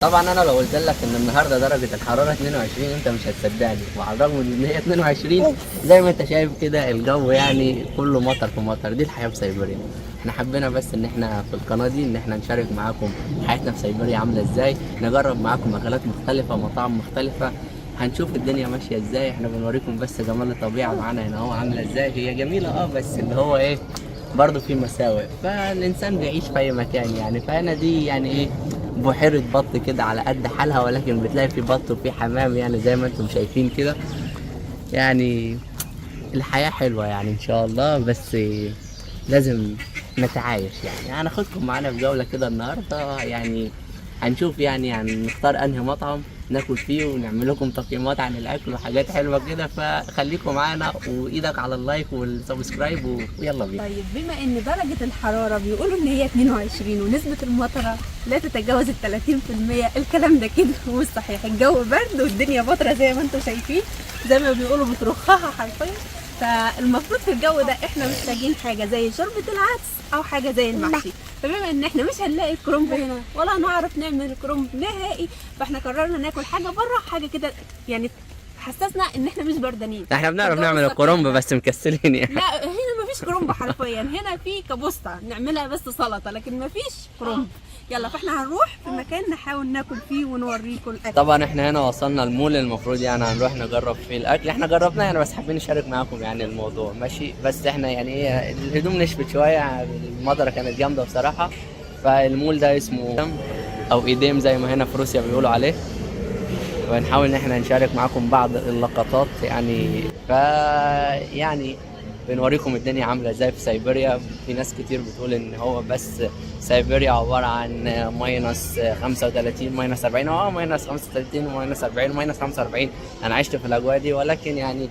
طبعا انا لو قلت لك ان النهارده درجه الحراره 22 انت مش هتصدقني، وعلى الرغم من ان هي 22 زي ما انت شايف كده الجو يعني كله مطر في مطر. دي الحياه في سيبيريا. احنا حبينا بس ان احنا في القناه دي ان احنا نشارك معاكم حياتنا في سيبيريا عامله ازاي، نجرب معاكم اكلات مختلفه، مطاعم مختلفه، هنشوف الدنيا ماشيه ازاي. احنا بنوريكم بس جمال الطبيعه معانا هنا هو عامله ازاي. هي جميله بس اللي هو ايه برضه في مساوئ، فالانسان بيعيش في اي مكان يعني. فهنا دي يعني ايه بحيرة بط كده على قد حالها، ولكن بتلاقي في بط وفي حمام يعني زي ما انتم شايفين كده. يعني الحياة حلوة يعني ان شاء الله، بس لازم نتعايش يعني. هناخدكم معانا في جولة كده النهاردة يعني، هنشوف يعني هنختار انهي مطعم ناكل فيه ونعمل لكم تقييمات عن الاكل وحاجات حلوة كده. فخليكم معانا وايدك على اللايك والسبسكرايب ويلا بينا. طيب بما ان درجة الحرارة بيقولوا ان هي 22 ونسبة المطرة لا تتجاوز ال 30%، الكلام ده كده مش صحيح. الجو برد والدنيا بطرة زي ما انتم شايفين، زي ما بيقولوا بترخها حرفيا. فالمفروض في الجو ده احنا محتاجين حاجة زي شوربة العدس او حاجة زي المحشي. فبما ان احنا مش هنلاقي الكرنب هنا ولا هنعرف نعمل الكرنب نهائي، فاحنا قررنا ناكل حاجة بره، حاجة كده يعني حسسنا ان احنا مش بردانين. احنا بنعرف نعمل الكرنب بس مكسلين يعني. لا هنا مفيش كرنب حرفيا، هنا في كابوستا نعملها بس سلطه، لكن مفيش كرنب. يلا فاحنا هنروح في مكان نحاول ناكل فيه ونوريكم الاكل. طبعا احنا هنا وصلنا المول، المفروض يعني هنروح نجرب فيه الاكل. احنا جربناه يعني بس حابين نشارك معاكم يعني الموضوع ماشي. بس احنا يعني ايه الهدوم نشفت شويه، المطره كانت جامده بصراحه. فالمول ده اسمه او ايديم زي ما هنا في روسيا بيقولوا عليه، ونحاول ان احنا نشارك معاكم بعض اللقطات يعني. يعني بنوريكم الدنيا عامله ازاي في سيبيريا. في ناس كتير بتقول ان هو بس سيبيريا عباره عن ماينس 35 ماينس 40 ماينس 35 ماينس 40 ماينس 45. انا عشت في الاجواء دي، ولكن يعني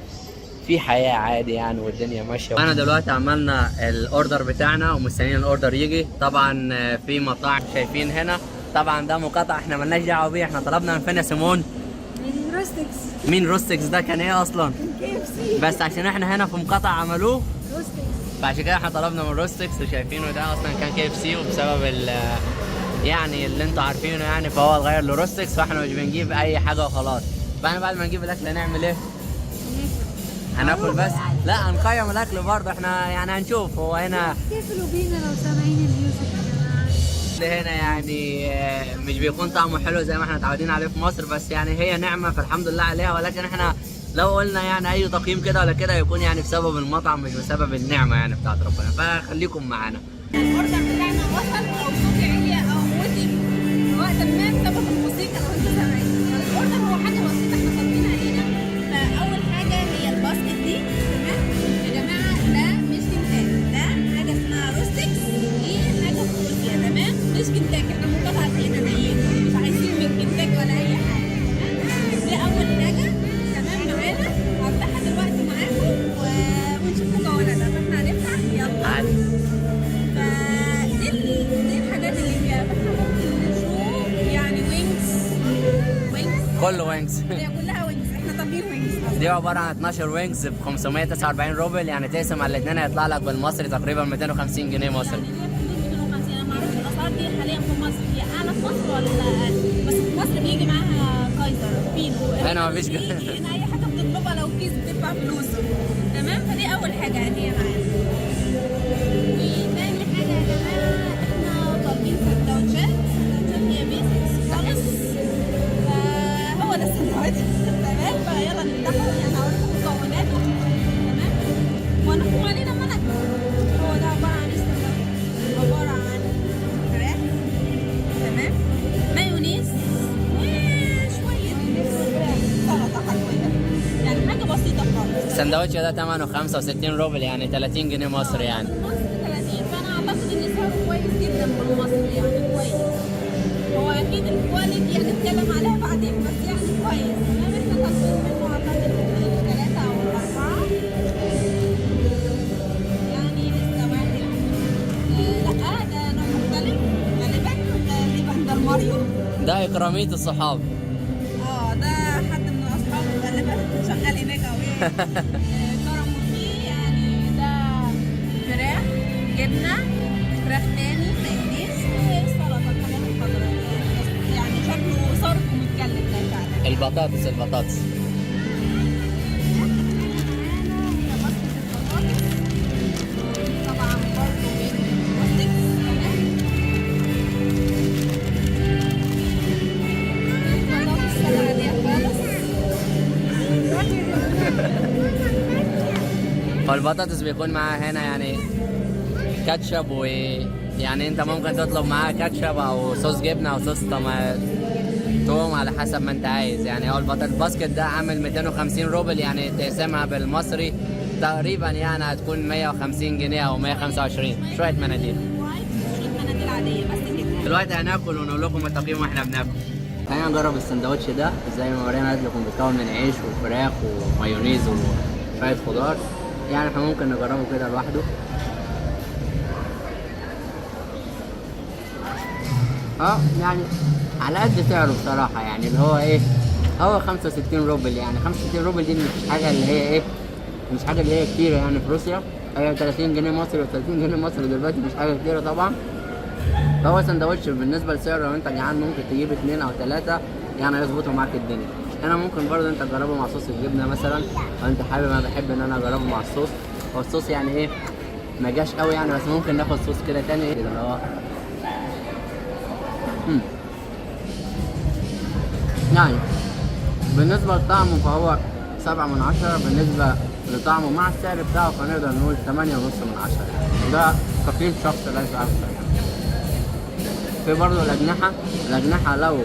في حياه عادي يعني والدنيا ماشيه. انا دلوقتي عملنا الاوردر بتاعنا ومستنيين الاوردر يجي. طبعا في مطاعم شايفين هنا، طبعا ده مقاطعه احنا مالناش دعوه بيه. احنا طلبنا من فين يا سيمون؟ من روستكس. مين روستكس ده؟ كان ايه اصلا؟ KFC. بس عشان احنا هنا في مقاطعه عملوه روستكس. فعشان كده احنا طلبنا من روستكس. وشايفينه ده اصلا كان KFC، وبسبب يعني اللي انتوا عارفينه يعني فهو اتغير لروستكس. فاحنا مش بنجيب اي حاجه وخلاص. فاحنا بعد ما نجيب الاكل هنعمل ايه؟ هناكل بس؟ لا هنقيم الاكل برضه. احنا يعني هنشوف هو هنا احتفلوا بينا لو سامعين الميوزك يا جماعه. هنا يعني مش بيكون طعمه حلو زي ما احنا متعودين عليه في مصر، بس يعني هي نعمه فالحمد لله عليها. ولكن احنا لو قلنا يعني اي تقييم كده ولا كده يكون يعني بسبب المطعم مش بسبب النعمه يعني بتاعت ربنا. فخليكم معانا. الاوردر بتاعنا وصل او صوتي عالي او وطي وقت ما بسبب الموسيقى لو انتوا سامعين. الاوردر هو حاجه بسيطه احنا طالبين علينا. فاول حاجه هي الباسكت دي، تمام يا جماعه؟ ده مش كنتاك، ده حاجه اسمها روستكس، دي حاجه في روسيا، تمام؟ مش كنتاك، احنا مقاطعه سينمائيه مش عايزين من كنتاك ولا اي حاجه. دي اول حاجه، تمام معانا؟ هفتحها دلوقتي معاكم ونشوف مكوناتها. فاحنا هنفتح، يلا. دي الحاجات اللي فيها. فاحنا ممكن نشوف يعني وينجز كله وينجز. هي كلها وينجز، احنا طالبين وينجز. دي عباره عن 12 وينجز ب 549 روبل، يعني تقسم على الاثنين هيطلع لك بالمصري تقريبا 250 جنيه مصري. يعني 250. انا ما اعرفش الاسعار دي حاليا في مصر هي اعلى في مصر ولا اقل، بس في مصر بيجي معاها كايزر فينو. هنا مفيش هنا اي حاجه بتطلبها لو كيس بتدفع فلوسه، تمام؟ فدي اول حاجه هي معانا. وتاني حاجه يا جماعه احنا طالبين سندوتشات هي بيسكس خالص. فهو ده السندوتش، تمام؟ فيلا نفتحه يعني هقول لكم مكوناته، تمام؟ ونحكم عليه لما ناكله. هو ده عباره عن السندوتش، عباره عن فراخ، تمام؟ مايونيز وشويه سلطه حرفيا، يعني حاجه بسيطه خالص. السندوتش ده ثمنه 65 روبل يعني 30 جنيه مصري يعني. مصر 30. فانا اعتقد ان سعره كويس جدا بالمصري، يعني كويس. هو اكيد الكواليتي هنتكلم عليها بعدين، بس يعني كويس، تمام؟ احنا طالبين منه اعتقد 3 او 4 يعني لسه واحد. لا ده نوع مختلف غالبا ده الماريو. ده إكرامية الصحاب. ده حد من اصحابه غالبا شغال هناك او ايه. كرموا فيه يعني. ده فراخ، جبنه، فراخ تاني، مايونيز، وسلطه، الحاجات الخضراء يعني شكله البطاطس طبعا برضه بلاستيك. بطاطس عادية خالص. فالبطاطس بيكون معاها هنا يعني كاتشب، ويعني انت ممكن تطلب معاها كاتشب او صوص جبنه او صوص توم على حسب ما انت عايز. يعني هو الباسكت ده عامل 250 روبل، يعني تقسمها بالمصري تقريبا يعني هتكون 150 جنيه او 125. شويه مناديل. شوية مناديل عادية بس كده. دلوقتي هناكل ونقول لكم التقييم واحنا بناكل. خلينا نجرب السندوتش ده زي ما مريم قالت لكم، بيتكون من عيش وفراخ ومايونيز وشويه خضار. يعني احنا ممكن نجربه كده لوحده. يعني على قد سعره بصراحة، يعني اللي هو ايه، هو 65 روبل. يعني 65 روبل دي مش حاجة اللي هي ايه، مش حاجة اللي هي كتيرة يعني في روسيا. هي 30 جنيه مصري و30 جنيه مصري دلوقتي مش حاجة كتيرة طبعا. فهو سندوتش بالنسبة لسعره لو انت جعان ممكن تجيب 2 أو 3 يعني يظبطوا معاك الدنيا. انا ممكن برضه انت تجربه مع صوص الجبنة مثلا لو انت حابب. انا بحب ان انا اجربه مع الصوص. هو الصوص يعني ايه ما جاش قوي يعني، بس ممكن ناخد صوص كده تاني كده اللي هو يعني بالنسبة لطعمه فهو 7/10. بالنسبة لطعمه مع السعر بتاعه فنقدر نقول 8.5/10 يعني. ده تقييم شخصي ليس أكثر يعني. في برضه الأجنحة لو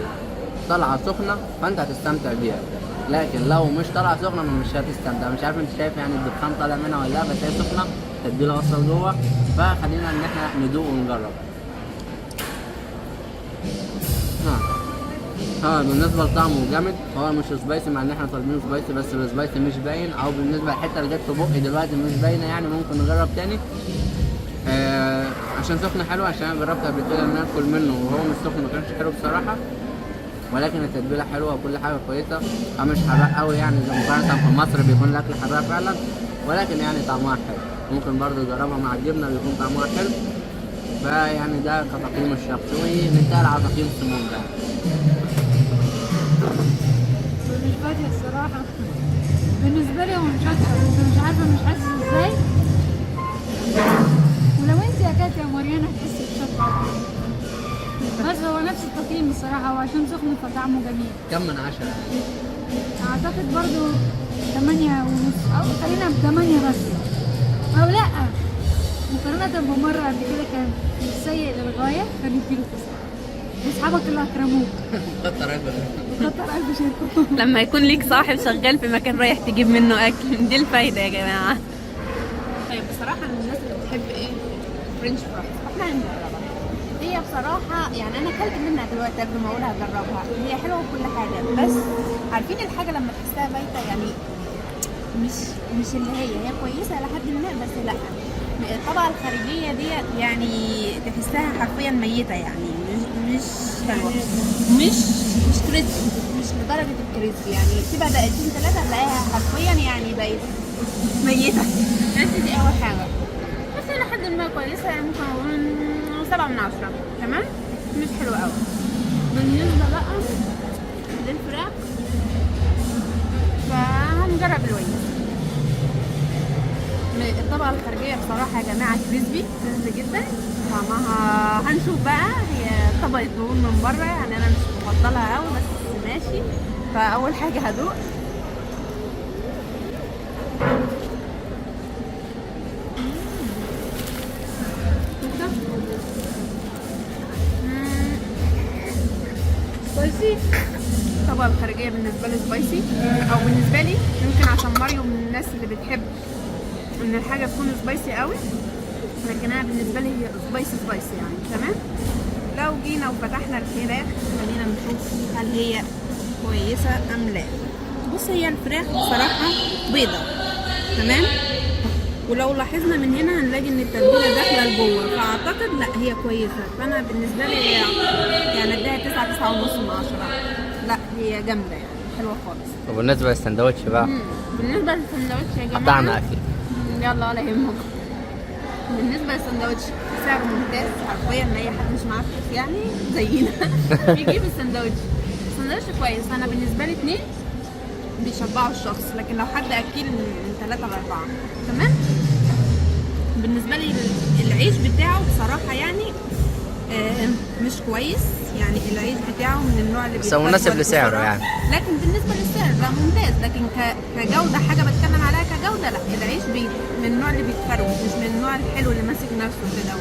طالعة سخنة فأنت هتستمتع بيها، لكن لو مش طالعة سخنة مش هتستمتع. مش عارف أنت شايف يعني الدخان طالع منها ولا لا، بس هي سخنة تديلها وصل جوه. فخلينا إن احنا ندوق ونجرب. بالنسبه لطعمه جامد. هو مش سبايسي مع ان احنا طالبين سبايسي، بس السبايسي مش باين، او بالنسبه للحته اللي جت في بقي دلوقتي مش باينه يعني. ممكن نجرب تاني عشان سخن حلو، عشان انا جربت قبل كده ان انا اكل منه وهو مش سخن ما كانش حلو بصراحه. ولكن التتبيله حلوه وكل حاجه كويسه. مش حراق قوي يعني زي مقارنه في مصر بيكون الاكل حراق فعلا، ولكن يعني طعمها حلو. ممكن برضه تجربها مع الجبنه بيكون طعمها حلو. فيعني ده كتقييم الشخصي. وننتقل على تقييم سمون ده. مش فاكر الصراحة. بالنسبة لي هو مش أكتر، بس مش عارفة مش حاسس ازاي. ولو انت أكلت يا مريانة هتحسي بشطة. بس هو نفس التقييم الصراحة، وعشان سخن فطعمه جميل. كم من 10 يعني؟ أعتقد برضو 8.5 أو خلينا ب8 بس. أو لأ، مقارنة بمرة قبل كده كان سيء للغاية، كان يديله 9. واصحابك اللي اكرموك. كتر ألف شكر. لما يكون ليك صاحب شغال في مكان رايح تجيب منه اكل، دي الفايده يا جماعه. طيب بصراحه انا من الناس اللي بتحب ايه فرنش فرايز، فاحنا هنجربها. هي بصراحه يعني انا اكلت منها دلوقتي قبل ما اقولها اجربها، هي حلوه وكل حاجه، بس عارفين الحاجه لما تحسها بايته يعني مش اللي هي كويسه لحد ما، بس لا الطبقه الخارجيه دي يعني تحسها حرفيا ميته يعني مش حلوه، مش كريسبي، مش لدرجه الكريسبي يعني. تبقى دقيقتين 3 تلاقيها حرفيا يعني بقت ميته. دي اول حاجه، بس الى حد ما كويسه يعني. ممكن اقول 7/10. تمام، مش حلوه قوي. بالنسبه بقى للفراخ فهنجرب الوينج. الطبقة الخارجية بصراحة يا جماعة كريسبي جدا. طعمها هنشوف بقى، هي طبقة دهون من بره يعني انا مش بفضلها قوي، بس ماشي. فاول حاجة هدوق. سبايسي. الطبقة الخارجية بالنسبة لي سبايسي، او بالنسبة لي يمكن عشان ماريو من الناس اللي بتحب ان الحاجه تكون سبايسي قوي، لكن انا بالنسبه لي هي سبايسي يعني. تمام، لو جينا وفتحنا الفراخ خلينا نشوف هل هي كويسه ام لا. بص هي الفراخ بصراحه بيضه تمام، ولو لاحظنا من هنا هنلاقي ان التتبيله داخله لجوه، فاعتقد لا هي كويسه. فانا بالنسبه لي يعني اديها 9.5/10. لا هي جامده يعني حلوه خالص. وبالنسبه للسندوتش بقى، بالنسبه للسندوتش يا جماعه قطعنا اكل. يلا ولا يهمك. بالنسبه للسندوتش سعره ممتاز حرفيا لاي حد مش معاه فلوس يعني زينا يجيب السندوتش السندوتش كويس. انا بالنسبه لي 2 بيشبعوا الشخص، لكن لو حد اكيل من 3 ل4 تمام. بالنسبه لي العيش بتاعه بصراحه يعني مش كويس، يعني العيش بتاعه من النوع اللي بس هو مناسب لسعره يعني. لكن بالنسبه للسعر ده ممتاز، لكن كجوده حاجه بتكلم عليها كجوده لا، العيش من النوع اللي بيتفرم، مش من النوع الحلو اللي ماسك نفسه كده.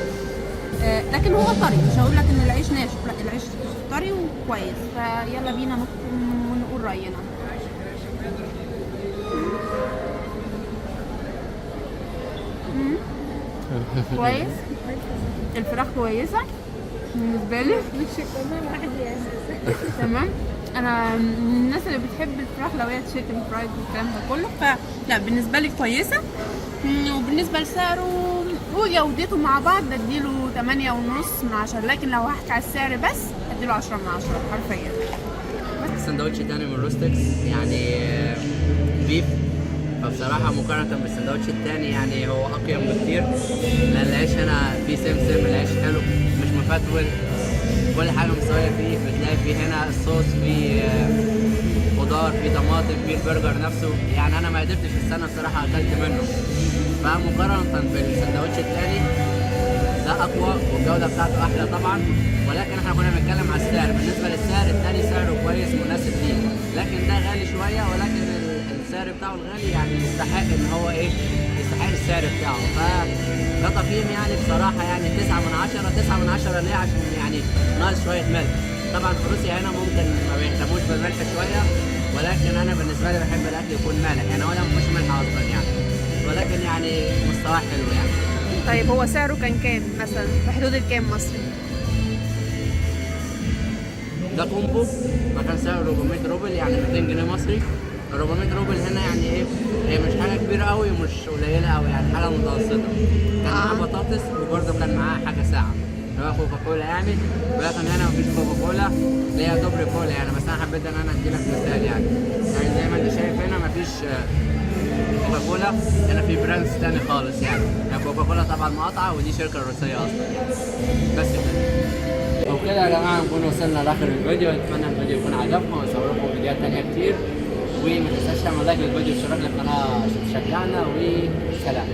لكن هو طري، مش هقول لك ان العيش ناشف، لا العيش طري وكويس. فيلا بينا ونقول راينا. كويس، الفراخ كويسه بالنسبه لي، مش كمان واحد يا اساس. تمام. انا من الناس اللي بتحب الفراخ لو هي تشيكن فرايد والكلام ده كله، فلا بالنسبه لي كويسه. وبالنسبه لسعره وجودته مع بعض اديله 8.5/10، لكن لو هحكي على السعر بس اديله 10/10 حرفيا. سندوتش تاني من روستكس يعني بيف، فبصراحة مقارنة بالسندوتش التاني يعني هو أقيم بكتير، لأن العيش هنا فيه سمسم، العيش حلو مش مفتول، كل حاجة مستوية فيه. بتلاقي فيه هنا الصوص، فيه خضار، فيه طماطم، فيه البرجر نفسه. يعني أنا ما قدرتش السنة بصراحة أكلت منه، فمقارنة بالسندوتش التاني ده أقوى والجودة بتاعته أحلى طبعا. ولكن احنا كنا بنتكلم على السعر. بالنسبة للسعر التاني سعره كويس مناسب ليه، لكن ده غالي شوية، ولكن السعر بتاعه الغالي يعني يستحق ان هو يستحق السعر بتاعه. فكتقييم يعني بصراحة يعني 9/10. 9/10 ليه؟ عشان يعني ناقص شوية ملح. طبعا في روسيا هنا ممكن ما بيهتموش بالملح شوية، ولكن انا بالنسبة لي بحب الاكل يكون مالح، يعني هو ده مفيهوش ملح اصلا يعني، ولكن يعني مستواه حلو يعني. طيب هو سعره كان كام مثلا؟ في حدود الكام مصري؟ ده كومبو كان سعره 400 روبل، يعني 200 جنيه مصري. 400 روبل هنا يعني هي مش حاجه كبيره قوي ومش قليله قوي، يعني حاجه متوسطه. كان معاه بطاطس وبرده كان معاه حاجه ساقعه اللي هو كوكاكولا يعني، ولكن هنا مفيش كوكاكولا، اللي هي دوبري كولا يعني. بس انا حبيت ان انا اديلك مثال يعني زي ما انت شايف هنا مفيش كوكاكولا، هنا في براندز تاني خالص يعني كوكاكولا طبعا مقاطعه، ودي شركه روسيه اصلا يعني. بس كده وكده يا جماعه نكون وصلنا لاخر الفيديو. اتمنى الفيديو يكون عجبكم، واصور لكم فيديوهات تانيه كتير، وما تنساش تعمل لايك للفيديو واشتراك للقناه عشان تشجعنا، وسلام.